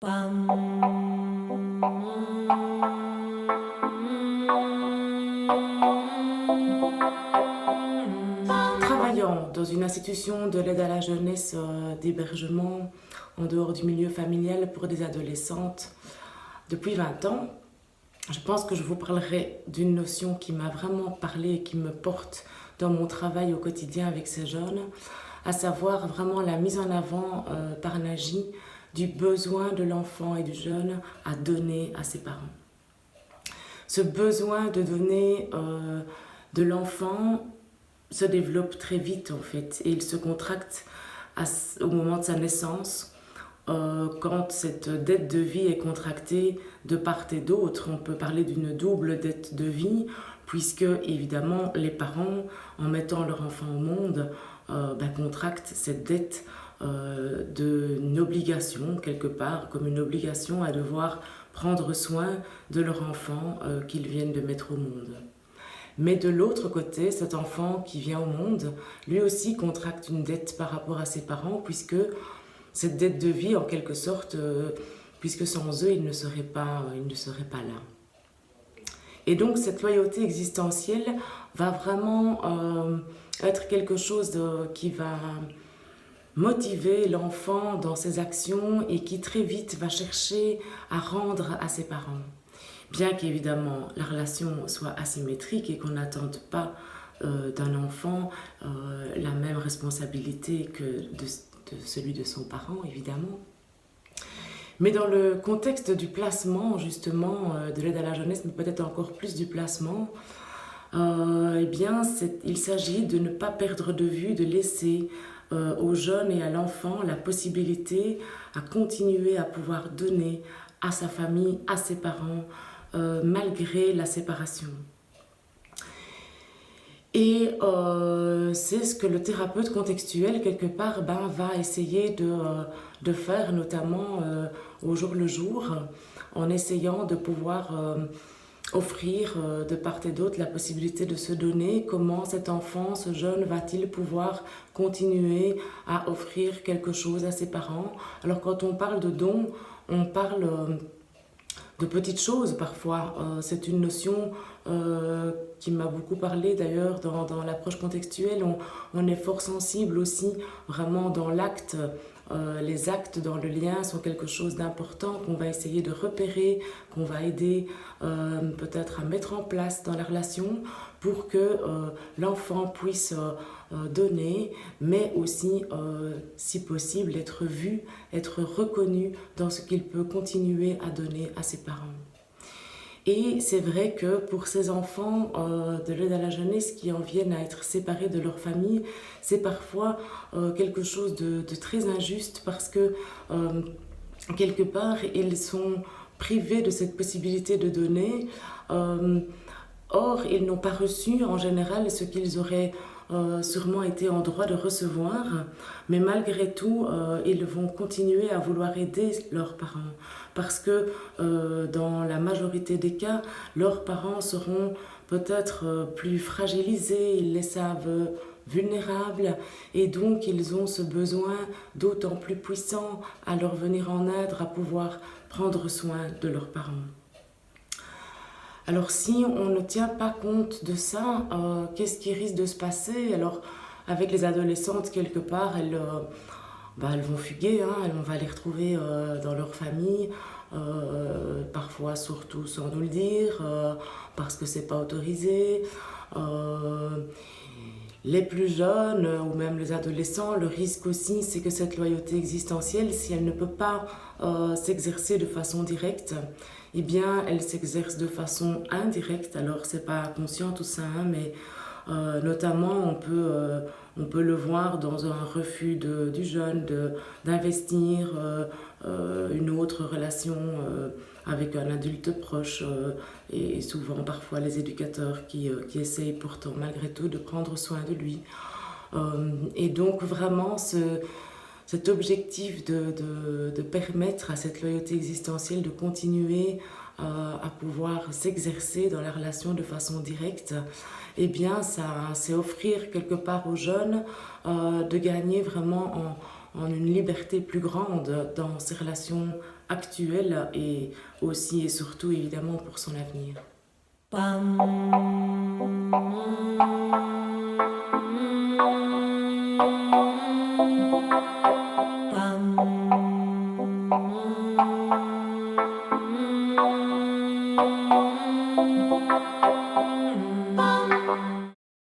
Travaillant dans une institution de l'aide à la jeunesse d'hébergement en dehors du milieu familial pour des adolescentes depuis 20 ans, je pense que je vous parlerai d'une notion qui m'a vraiment parlé et qui me porte dans mon travail au quotidien avec ces jeunes, à savoir vraiment la mise en avant par Nagy du besoin de l'enfant et du jeune à donner à ses parents. Ce besoin de donner de l'enfant se développe très vite en fait et il se contracte au moment de sa naissance. Quand cette dette de vie est contractée de part et d'autre, on peut parler d'une double dette de vie, puisque évidemment les parents, en mettant leur enfant au monde, contractent cette dette d'une obligation quelque part, comme une obligation à devoir prendre soin de leur enfant qu'ils viennent de mettre au monde. Mais de l'autre côté, cet enfant qui vient au monde, lui aussi contracte une dette par rapport à ses parents, puisque cette dette de vie, en quelque sorte, puisque sans eux, il ne serait pas là. Et donc, cette loyauté existentielle va vraiment être quelque chose qui va motiver l'enfant dans ses actions et qui très vite va chercher à rendre à ses parents. Bien qu'évidemment la relation soit asymétrique et qu'on n'attende pas d'un enfant la même responsabilité que de celui de son parent, évidemment. Mais dans le contexte du placement, justement, de l'aide à la jeunesse, mais peut-être encore plus du placement, il s'agit de ne pas perdre de vue, de laisser aux jeunes et à l'enfant la possibilité à continuer à pouvoir donner à sa famille, à ses parents, malgré la séparation. Et c'est ce que le thérapeute contextuel, quelque part, va essayer de faire, notamment au jour le jour, en essayant de pouvoir offrir de part et d'autre la possibilité de se donner. Comment cet enfant, ce jeune, va-t-il pouvoir continuer à offrir quelque chose à ses parents? Alors quand on parle de don, on parle de petites choses parfois. C'est une notion qui m'a beaucoup parlé d'ailleurs dans l'approche contextuelle. On est fort sensible aussi vraiment dans l'acte. Les actes dans le lien sont quelque chose d'important qu'on va essayer de repérer, qu'on va aider peut-être à mettre en place dans la relation pour que l'enfant puisse donner, mais aussi, si possible, être vu, être reconnu dans ce qu'il peut continuer à donner à ses parents. Et c'est vrai que pour ces enfants de l'aide à la jeunesse qui en viennent à être séparés de leur famille, c'est parfois quelque chose de très injuste parce que quelque part ils sont privés de cette possibilité de donner. Or, ils n'ont pas reçu en général ce qu'ils auraient sûrement été en droit de recevoir, mais malgré tout, ils vont continuer à vouloir aider leurs parents parce que dans la majorité des cas, leurs parents seront peut-être plus fragilisés, ils les savent vulnérables et donc ils ont ce besoin d'autant plus puissant à leur venir en aide, à pouvoir prendre soin de leurs parents. Alors si on ne tient pas compte de ça, qu'est-ce qui risque de se passer? Alors avec les adolescentes, quelque part, elles vont fuguer, on va les retrouver dans leur famille, parfois surtout sans nous le dire, parce que c'est pas autorisé. Les plus jeunes ou même les adolescents, le risque aussi, c'est que cette loyauté existentielle, si elle ne peut pas s'exercer de façon directe, eh bien, elle s'exerce de façon indirecte. Alors, c'est pas conscient tout ça, mais notamment, on peut le voir dans un refus du jeune d'investir une autre relation avec un adulte proche et souvent parfois les éducateurs qui essayent pourtant malgré tout de prendre soin de lui. Et donc vraiment cet objectif de permettre à cette loyauté existentielle de continuer à pouvoir s'exercer dans la relation de façon directe, eh bien c'est offrir quelque part aux jeunes de gagner vraiment en une liberté plus grande dans ces relations actuelle et aussi et surtout évidemment pour son avenir.